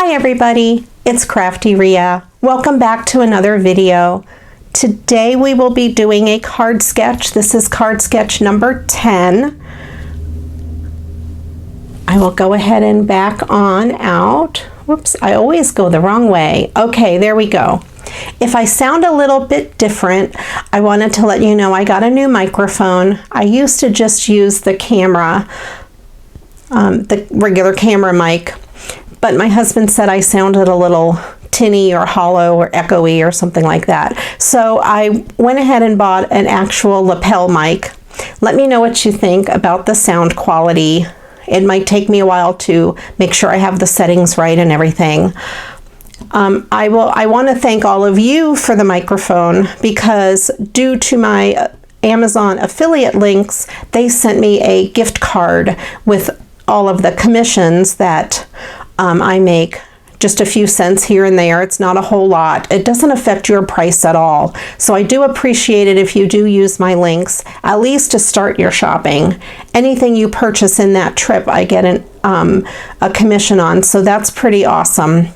Hi everybody, it's Crafty Rhea. Welcome back to another video. Today we will be doing a card sketch. This is card sketch number 10. I will go ahead and back on out. Whoops, I always go the wrong way. Okay, there we go. If I sound a little bit different, I wanted to let you know I got a new microphone. I used to just use the camera, the regular camera mic, but my husband said I sounded a little tinny or hollow or echoey or something like that. So I went ahead and bought an actual lapel mic. Let me know what you think about the sound quality. It might take me a while to make sure I have the settings right and everything. I want to thank all of you for the microphone because due to my Amazon affiliate links, they sent me a gift card with all of the commissions that I make. Just a few cents here and there. It's not a whole lot. It doesn't affect your price at all. So I do appreciate it if you do use my links, at least to start your shopping. Anything you purchase in that trip, I get a commission on, so that's pretty awesome.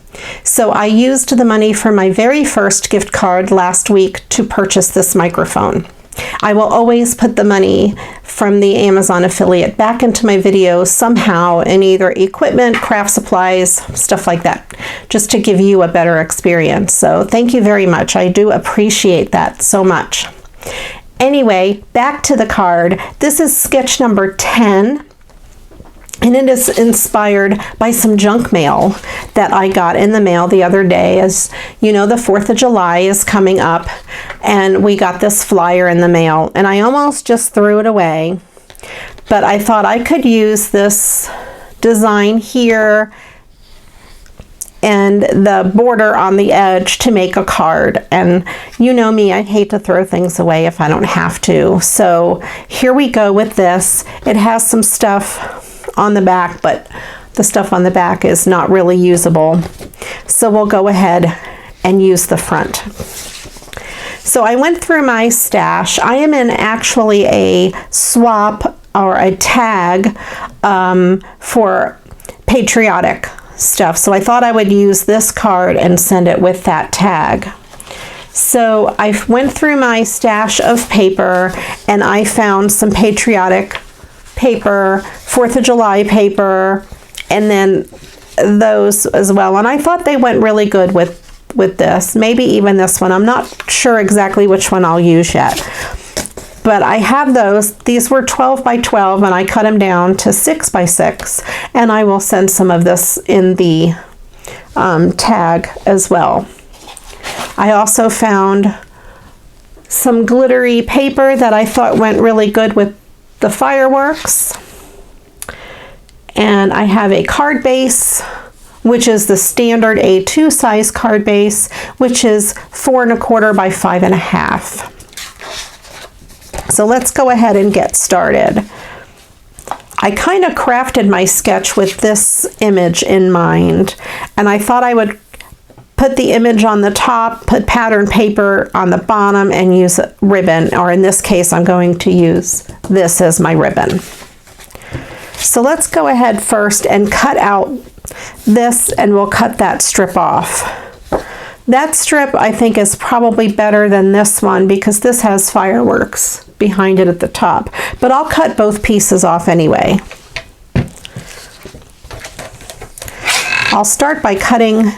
So I used the money for my very first gift card last week to purchase this microphone. I will always put the money from the Amazon affiliate back into my videos somehow in either equipment, craft supplies, stuff like that, just to give you a better experience. So thank you very much. I do appreciate that so much. Anyway, back to the card. This is sketch number 10. And it is inspired by some junk mail that I got in the mail the other day. As you know, the 4th of July is coming up, and we got this flyer in the mail, and I almost just threw it away. But I thought I could use this design here and the border on the edge to make a card. And you know me, I hate to throw things away if I don't have to. So here we go with this. It has some stuff on the back, but the stuff on the back is not really usable. So we'll go ahead and use the front. So I went through my stash. I am in actually a swap or a tag for Patriotic stuff. So I thought I would use this card and send it with that tag. So I went through my stash of paper and I found some Patriotic paper, 4th of July paper, and then those as well. And I thought they went really good with this, maybe even this one. I'm not sure exactly which one I'll use yet. But I have those. These were 12 by 12 and I cut them down to 6 by 6. And I will send some of this in the tag as well. I also found some glittery paper that I thought went really good with the fireworks. And I have a card base, which is the standard A2 size card base, which is 4 1/4 by 5 1/2. So let's go ahead and get started. I kind of crafted my sketch with this image in mind, and I thought I would put the image on the top, put pattern paper on the bottom, and use a ribbon, or in this case I'm going to use this as my ribbon. So let's go ahead first and cut out this, and we'll cut that strip off. That strip I think is probably better than this one because this has fireworks behind it at the top, but I'll cut both pieces off anyway. I'll start by cutting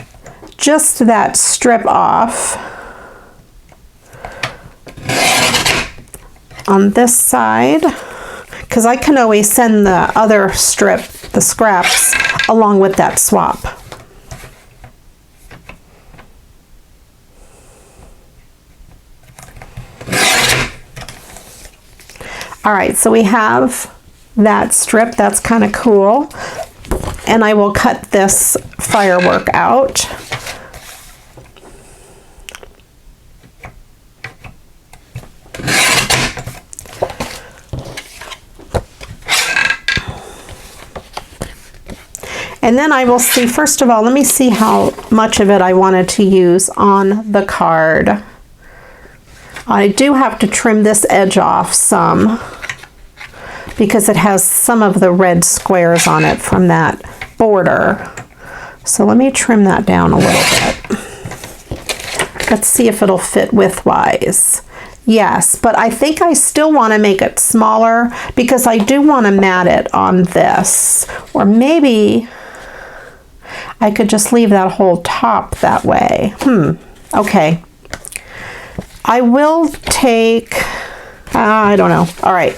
just that strip off on this side, because I can always send the other strip, the scraps, along with that swap. All right, so we have that strip. That's kind of cool. And I will cut this firework out. And then I will see, first of all, let me see how much of it I wanted to use on the card. I do have to trim this edge off some because it has some of the red squares on it from that border. So let me trim that down a little bit. Let's see if it'll fit widthwise. Yes, but I think I still want to make it smaller because I do want to mat it on this. Or maybe I could just leave that whole top that way. Okay. I will take, I don't know. All right,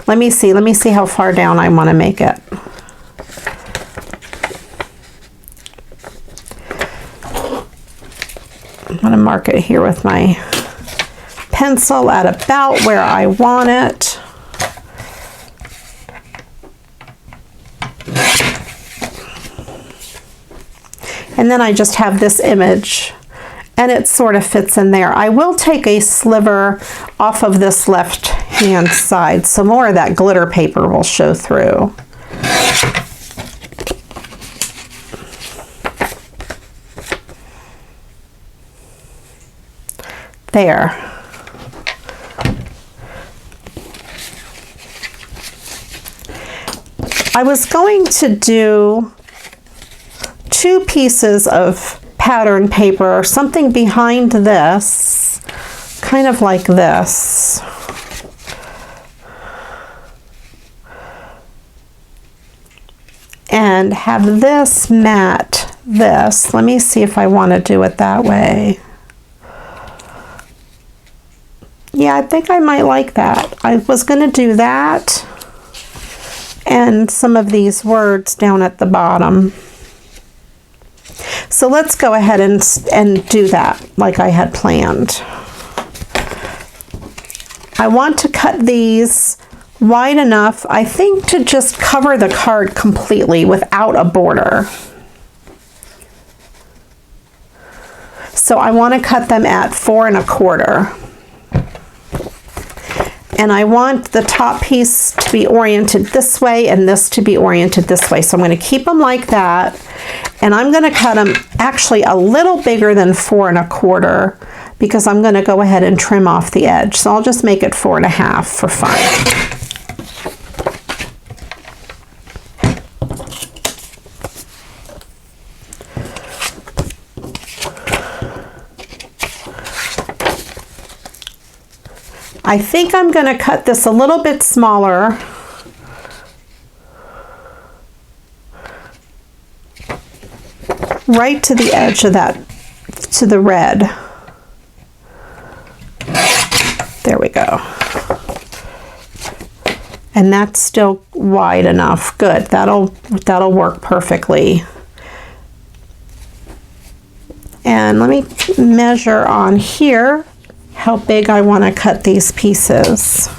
let me see how far down I want to make it. I'm going to mark it here with my pencil at about where I want it. And then I just have this image and it sort of fits in there. I will take a sliver off of this left hand side so more of that glitter paper will show through. There. I was going to do 2 pieces of pattern paper, something behind this, kind of like this. And have this mat this. Let me see if I want to do it that way. Yeah, I think I might like that. I was going to do that and some of these words down at the bottom. So let's go ahead and do that like I had planned. I want to cut these wide enough, I think, to just cover the card completely without a border. So I want to cut them at 4 1/4. And I want the top piece to be oriented this way and this to be oriented this way. So I'm going to keep them like that. And I'm going to cut them actually a little bigger than 4 1/4 because I'm going to go ahead and trim off the edge. So I'll just make it 4 1/2 for fun. I think I'm going to cut this a little bit smaller. Right to the edge of that, to the red. There we go. And that's still wide enough. Good. That'll work perfectly. And let me measure on here how big I want to cut these pieces.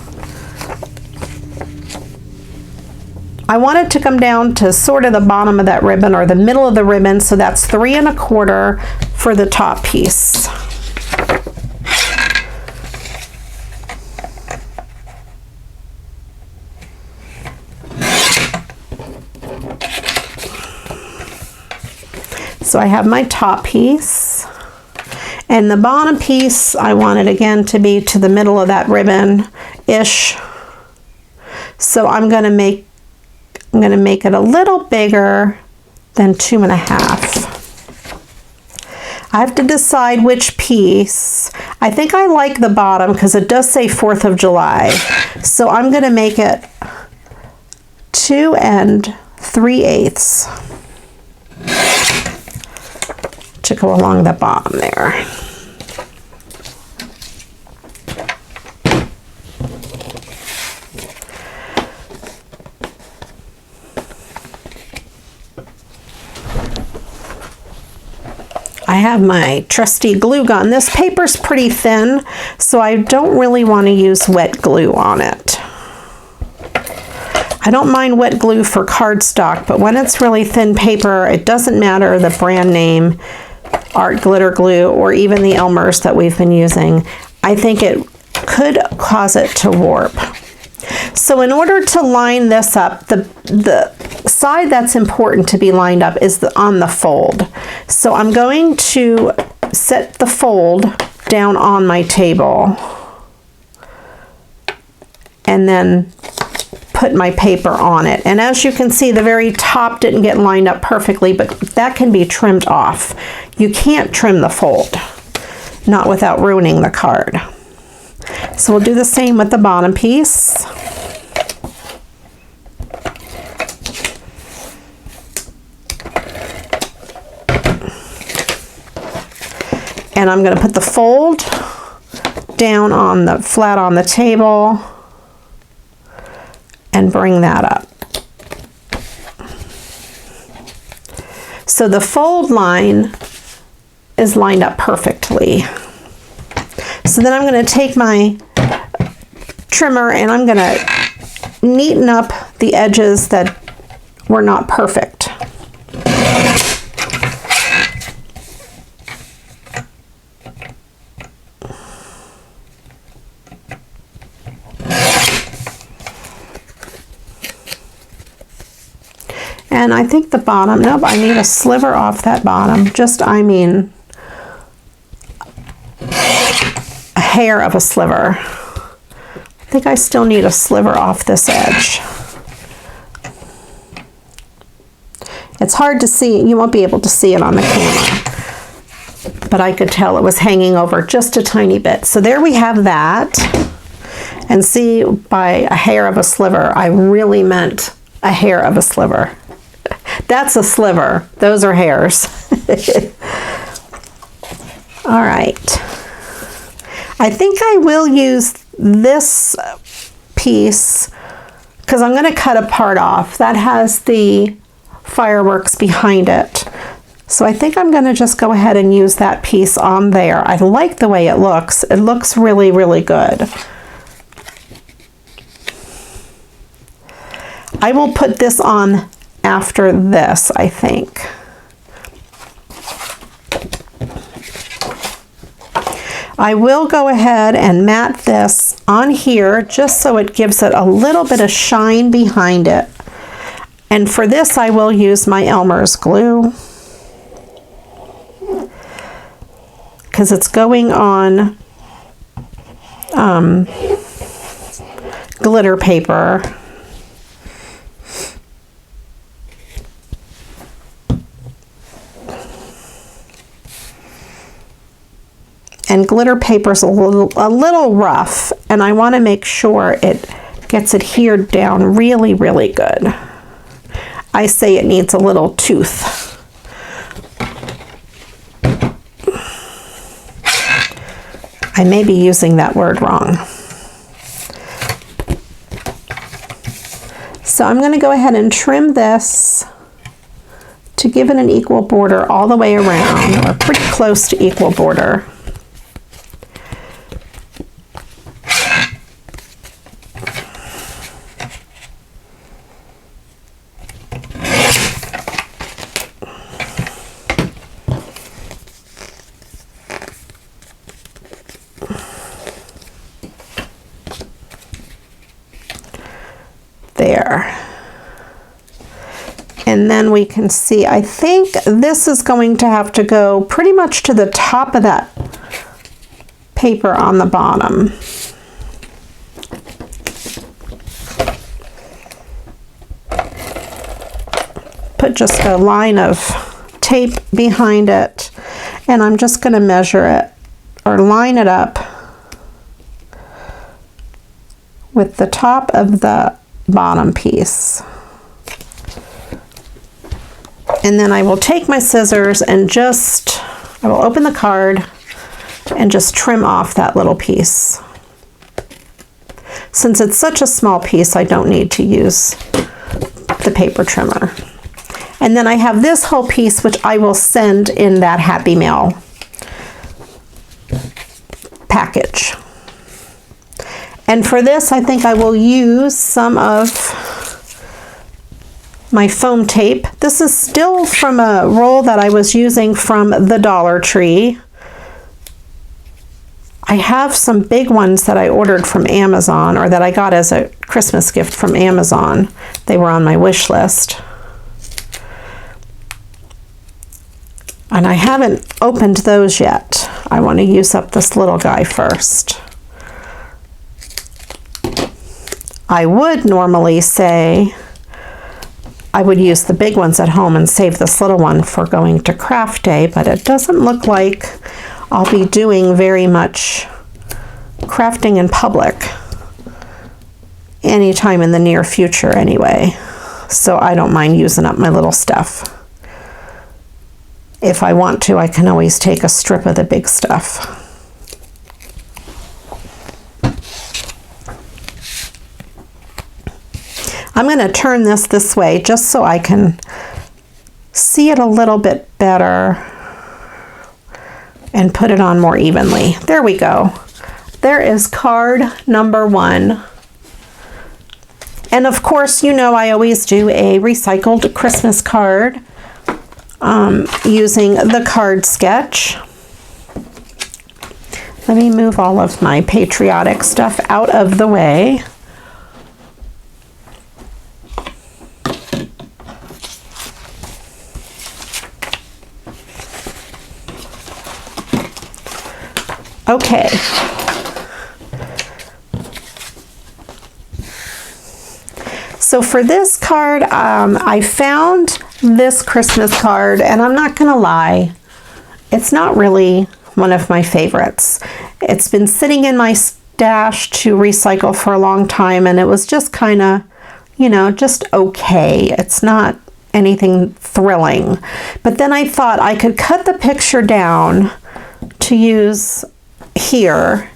I want it to come down to sort of the bottom of that ribbon or the middle of the ribbon, so that's 3 1/4 for the top piece. So I have my top piece. And the bottom piece, I want it again to be to the middle of that ribbon-ish. So I'm going to make it a little bigger than 2 1/2. I have to decide which piece. I think I like the bottom because it does say 4th of July. So I'm going to make it 2 3/8 to go along the bottom there. I have my trusty glue gun. This paper's pretty thin, so I don't really want to use wet glue on it. I don't mind wet glue for cardstock, but when it's really thin paper, it doesn't matter the brand name, art glitter glue, or even the Elmer's that we've been using. I think it could cause it to warp. So in order to line this up, the side that's important to be lined up is on the fold. So I'm going to set the fold down on my table and then put my paper on it. And as you can see, the very top didn't get lined up perfectly, but that can be trimmed off. You can't trim the fold, not without ruining the card. So we'll do the same with the bottom piece. And I'm going to put the fold down on the flat on the table and bring that up. So the fold line is lined up perfectly. So then I'm going to take my trimmer and I'm going to neaten up the edges that were not perfect. And I think the bottom, nope, I need a sliver off that bottom. Just, I mean, a hair of a sliver. I think I still need a sliver off this edge. It's hard to see, you won't be able to see it on the camera, but I could tell it was hanging over just a tiny bit. So there we have that. And see, by a hair of a sliver, I really meant a hair of a sliver. That's a sliver. Those are hairs. All right. I think I will use this piece because I'm going to cut a part off. That has the fireworks behind it. So I think I'm going to just go ahead and use that piece on there. I like the way it looks. It looks really, really good. I will put this on after this, I think. I will go ahead and mat this on here just so it gives it a little bit of shine behind it. And for this, I will use my Elmer's glue because it's going on glitter paper. And glitter paper's a little rough, and I want to make sure it gets adhered down really, really good. I say it needs a little tooth. I may be using that word wrong. So I'm going to go ahead and trim this to give it an equal border all the way around, or pretty close to equal border. There. And then we can see, I think this is going to have to go pretty much to the top of that paper on the bottom. Put just a line of tape behind it, and I'm just going to measure it or line it up with the top of the bottom piece. And then I will take my scissors and I will open the card and just trim off that little piece. Since it's such a small piece, I don't need to use the paper trimmer. And then I have this whole piece, which I will send in that Happy Mail package. And for this, I think I will use some of my foam tape. This is still from a roll that I was using from the Dollar Tree. I have some big ones that I ordered from Amazon, or that I got as a Christmas gift from Amazon. They were on my wish list. And I haven't opened those yet. I want to use up this little guy first. I would normally say I would use the big ones at home and save this little one for going to craft day, but it doesn't look like I'll be doing very much crafting in public anytime in the near future anyway. So I don't mind using up my little stuff. If I want to, I can always take a strip of the big stuff. I'm going to turn this way just so I can see it a little bit better and put it on more evenly. There we go. There is card number 1. And of course, you know I always do a recycled Christmas card using the card sketch. Let me move all of my Patriotic stuff out of the way. Okay. So for this card, I found this Christmas card, and I'm not gonna lie, it's not really one of my favorites. It's been sitting in my stash to recycle for a long time, and it was just kind of, you know, just okay. It's not anything thrilling. But then I thought I could cut the picture down to use here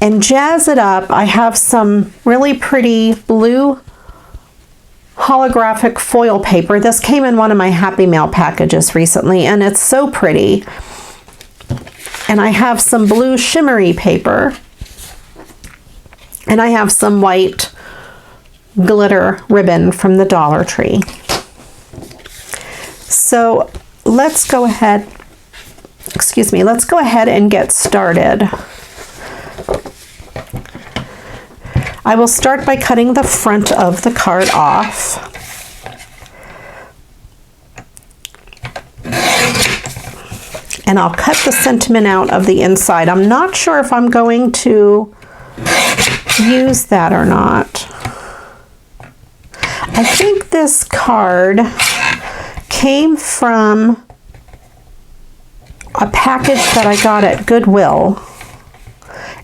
and jazz it up. I have some really pretty blue holographic foil paper. This came in one of my Happy Mail packages recently, and it's so pretty. And I have some blue shimmery paper, and I have some white glitter ribbon from the Dollar Tree. So let's go ahead, let's go ahead and get started. I will start by cutting the front of the card off. And I'll cut the sentiment out of the inside. I'm not sure if I'm going to use that or not. I think this card came from a package that I got at Goodwill.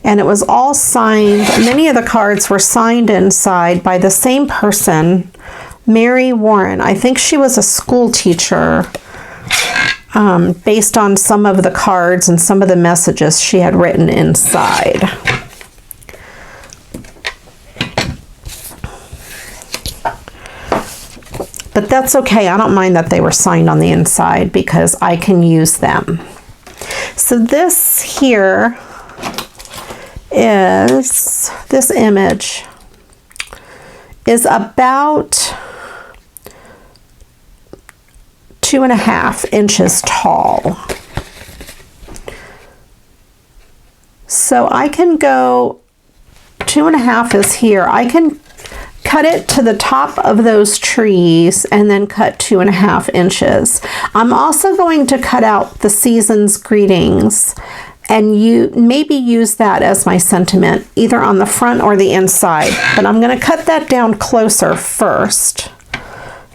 And it was all signed. Many of the cards were signed inside by the same person, Mary Warren. I think she was a school teacher, based on some of the cards and some of the messages she had written inside. But that's okay. I don't mind that they were signed on the inside because I can use them. So this here is, this image is about 2.5 inches tall. So I can go, 2.5 is here. I can cut it to the top of those trees and then cut 2.5 inches. I'm also going to cut out the season's greetings, and you maybe use that as my sentiment, either on the front or the inside. But I'm going to cut that down closer first,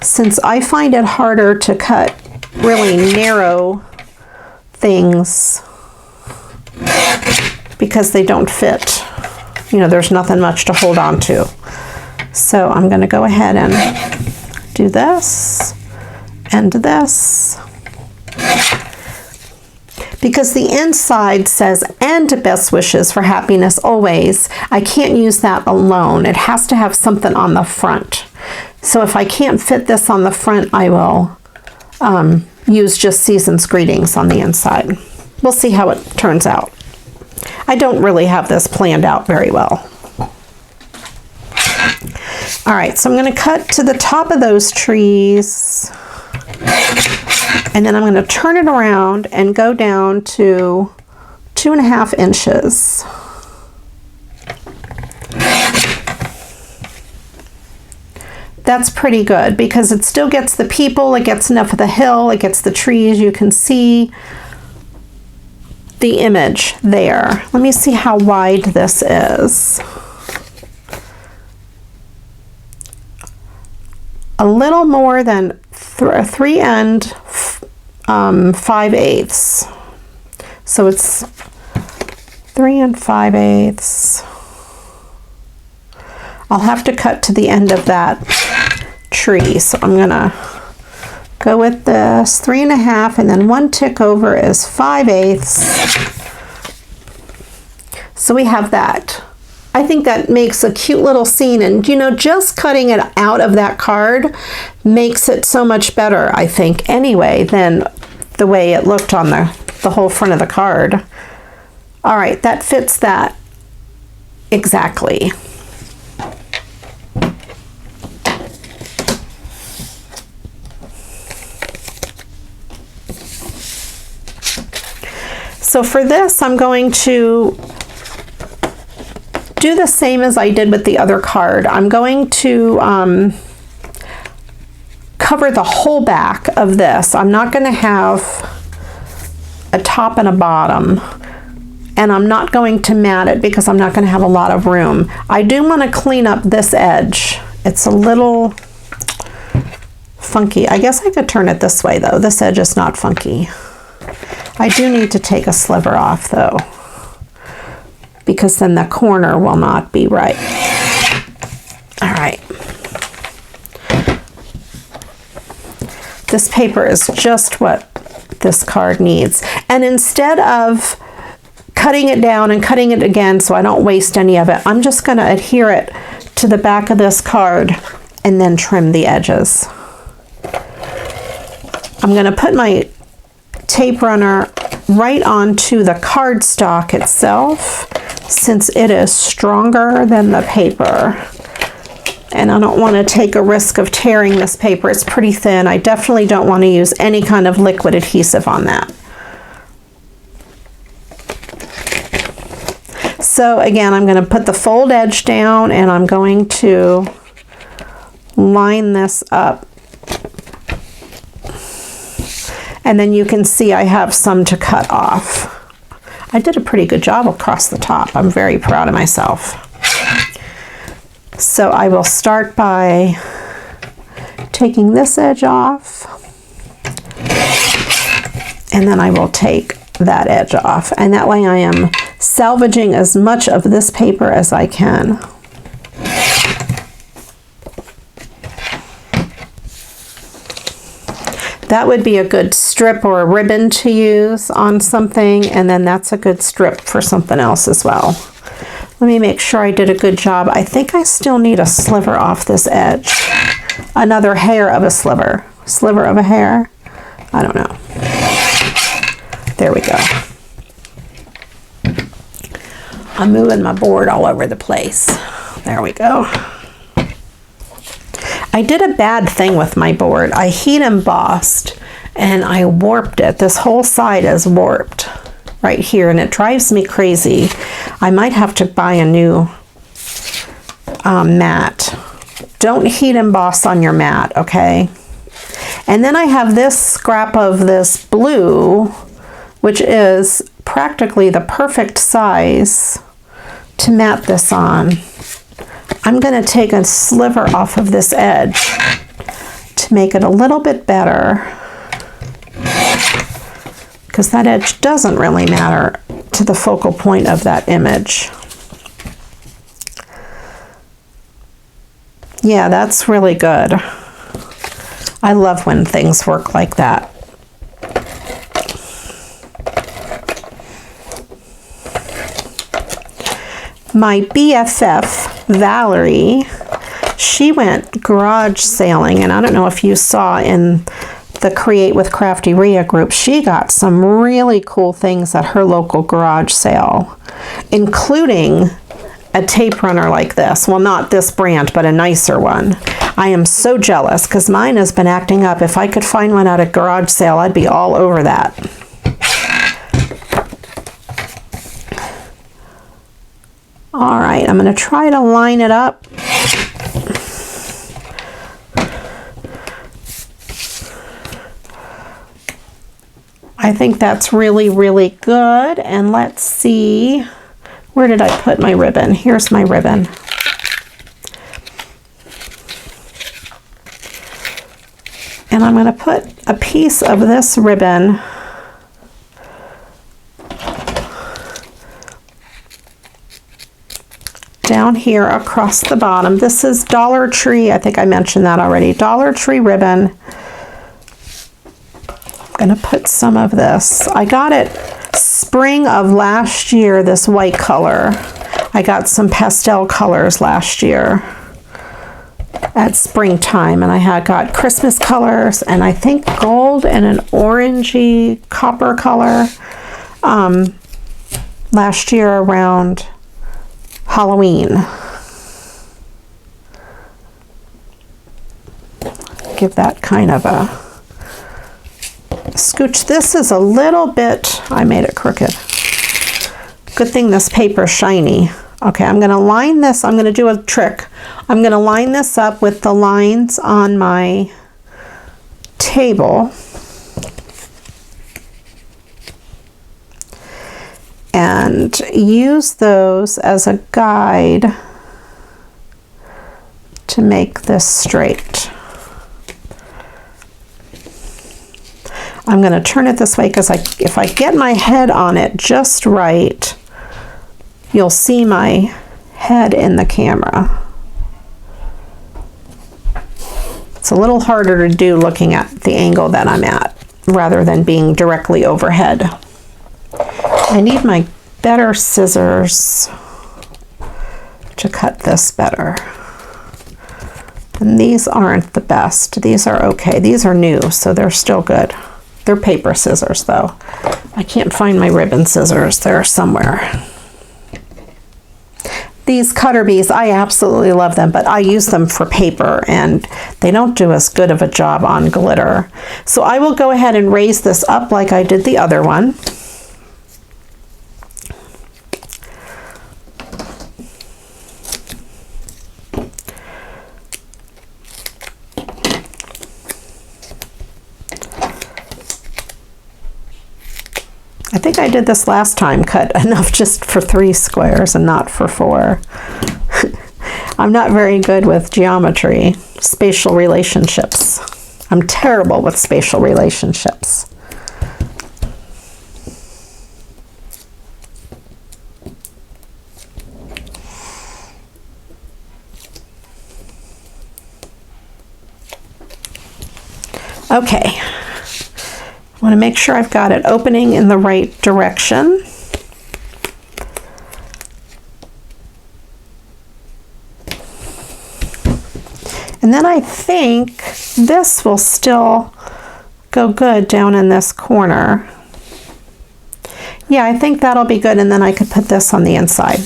since I find it harder to cut really narrow things because they don't fit. You know, there's nothing much to hold on to. So I'm going to go ahead and do this and this. Because the inside says, and best wishes for happiness always, I can't use that alone. It has to have something on the front. So if I can't fit this on the front, I will use just season's greetings on the inside. We'll see how it turns out. I don't really have this planned out very well. All right, so I'm going to cut to the top of those trees. And then I'm going to turn it around and go down to 2.5 inches. That's pretty good because it still gets the people, it gets enough of the hill, it gets the trees. You can see the image there. Let me see how wide this is. a little more than 3 and 5/8. So it's 3 and 5/8. I'll have to cut to the end of that tree, so I'm gonna go with this 3 1/2, and then 1 tick over is 5/8. So we have that. I think that makes a cute little scene, and you know, just cutting it out of that card makes it so much better, I think, anyway, than the way it looked on the whole front of the card. All right, that fits that exactly. So for this, I'm going to do the same as I did with the other card. I'm going to cover the whole back of this. I'm not going to have a top and a bottom, and I'm not going to mat it because I'm not going to have a lot of room. I do want to clean up this edge. It's a little funky. I guess I could turn it this way though. This edge is not funky. I do need to take a sliver off though, because then the corner will not be right. All right. This paper is just what this card needs. And instead of cutting it down and cutting it again so I don't waste any of it, I'm just going to adhere it to the back of this card and then trim the edges. I'm going to put my tape runner right onto the cardstock itself, since it is stronger than the paper. And I don't want to take a risk of tearing this paper. It's pretty thin. I definitely don't want to use any kind of liquid adhesive on that. So again, I'm going to put the fold edge down, and I'm going to line this up. And then you can see I have some to cut off. I did a pretty good job across the top. I'm very proud of myself. So I will start by taking this edge off, and then I will take that edge off. And that way I am salvaging as much of this paper as I can. That would be a good strip or a ribbon to use on something, and then that's a good strip for something else as well. Let me make sure I did a good job. I think I still need a sliver off this edge. Another hair of a sliver. Sliver of a hair? I don't know. There we go. I'm moving my board all over the place. There we go. I did a bad thing with my board. I heat embossed and I warped it. This whole side is warped right here, and it drives me crazy. I might have to buy a new mat. Don't heat emboss on your mat, okay? And then I have this scrap of this blue, which is practically the perfect size to mat this on. I'm going to take a sliver off of this edge to make it a little bit better, because that edge doesn't really matter to the focal point of that image. Yeah, that's really good. I love when things work like that. My BFF, Valerie, she went garage sailing, and I don't know if you saw in the Create with Crafty Rhea group, she got some really cool things at her local garage sale, including a tape runner like this. Well, not this brand, but a nicer one. I am so jealous because mine has been acting up. If I could find one at a garage sale, I'd be all over that. All right, I'm going to try to line it up. I think that's really, really good. And let's see, where did I put my ribbon? Here's my ribbon. And I'm going to put a piece of this ribbon down here across the bottom. This is Dollar Tree. I think I mentioned that already. Dollar Tree ribbon. I'm going to put some of this. I got it spring of last year, this white color. I got some pastel colors last year at springtime, and I had got Christmas colors and I think gold and an orangey copper color last year around Halloween. Give that kind of a scooch. This is a little bit, I made it crooked. Good thing this paper's shiny. Okay, I'm going to line this. I'm going to do a trick. I'm going to line this up with the lines on my table. And use those as a guide to make this straight. I'm going to turn it this way because if I get my head on it just right, you'll see my head in the camera. It's a little harder to do looking at the angle that I'm at rather than being directly overhead. I need my better scissors to cut this better. And these aren't the best. These are okay. These are new, so they're still good. They're paper scissors though. I can't find my ribbon scissors. They're somewhere. These cutter bees, I absolutely love them, but I use them for paper and they don't do as good of a job on glitter. So I will go ahead and raise this up like I did the other one. I think I did this last time, cut enough just for 3 squares and not for 4. I'm not very good with geometry, spatial relationships. I'm terrible with spatial relationships. Okay. I want to make sure I've got it opening in the right direction. And then I think this will still go good down in this corner. Yeah, I think that'll be good, and then I could put this on the inside.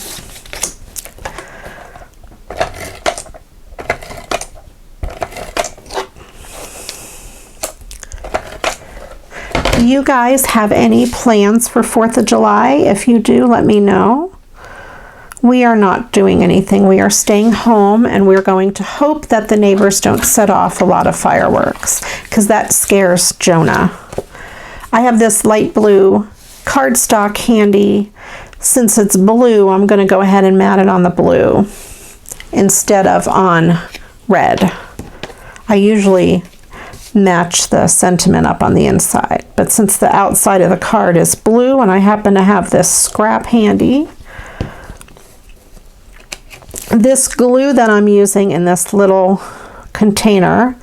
Do you guys have any plans for 4th of July? If you do, let me know. We are not doing anything. We are staying home, and we're going to hope that the neighbors don't set off a lot of fireworks because that scares Jonah. I have this light blue cardstock handy. Since it's blue, I'm going to go ahead and mat it on the blue instead of on red. I usually match the sentiment up on the inside, but since the outside of the card is blue and I happen to have this scrap handy, this glue that I'm using in this little container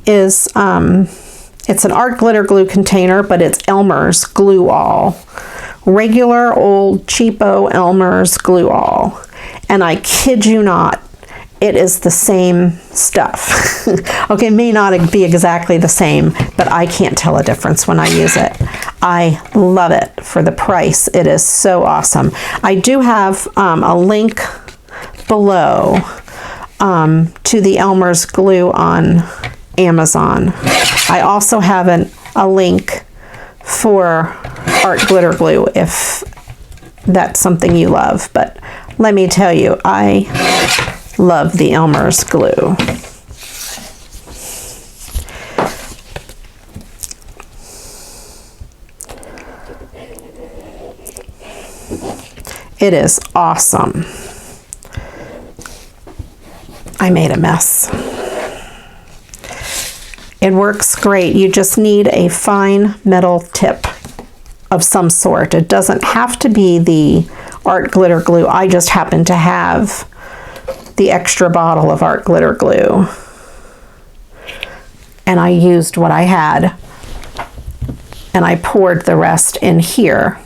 is it's an art glitter glue container, but it's Elmer's Glue All, regular old cheapo Elmer's Glue All, and I kid you not, it is the same stuff. Okay, it may not be exactly the same, but I can't tell a difference when I use it. I love it for the price. It is so awesome. I do have a link below to the Elmer's glue on Amazon. I also have a link for art glitter glue if that's something you love, but let me tell you, I love the Elmer's glue. It is awesome. I made a mess. It works great. You just need a fine metal tip of some sort. It doesn't have to be the art glitter glue. I just happen to have the extra bottle of art glitter glue, and I used what I had, and I poured the rest in here.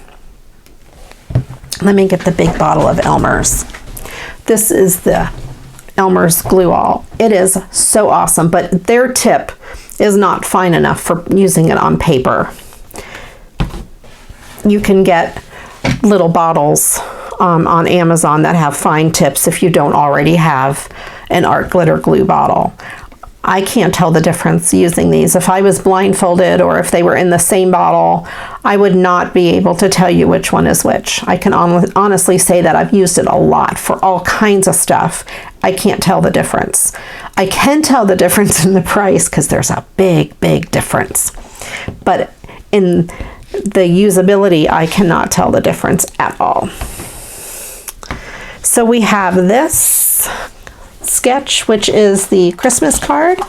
Let me get the big bottle of Elmer's. This is the Elmer's Glue All. It is so awesome, but their tip is not fine enough for using it on paper. You can get little bottles on Amazon that have fine tips if you don't already have an art glitter glue bottle. I can't tell the difference using these. If I was blindfolded or if they were in the same bottle, I would not be able to tell you which one is which. I can honestly say that I've used it a lot for all kinds of stuff. I can't tell the difference. I can tell the difference in the price because there's a big, big difference. But in the usability, I cannot tell the difference at all. So we have this sketch, which is the Christmas card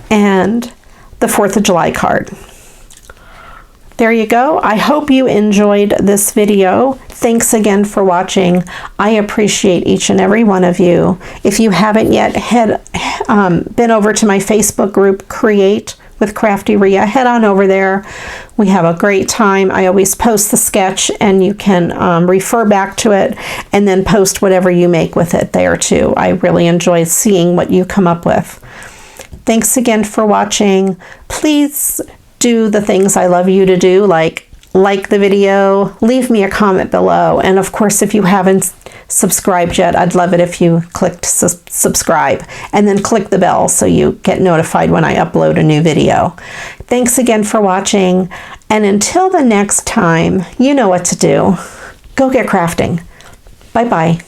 and the 4th of July card. There you go. I hope you enjoyed this video. Thanks again for watching. I appreciate each and every one of you. If you haven't yet been over to my Facebook group, Create with Crafty Rhea, head on over there. We have a great time. I always post the sketch, and you can refer back to it and then post whatever you make with it there too. I really enjoy seeing what you come up with. Thanks again for watching. Please do the things I love you to do, like the video, leave me a comment below, and of course, if you haven't subscribed yet, I'd love it if you clicked subscribe and then click the bell so you get notified when I upload a new video. Thanks again for watching, and until the next time, you know what to do. Go get crafting. Bye-bye.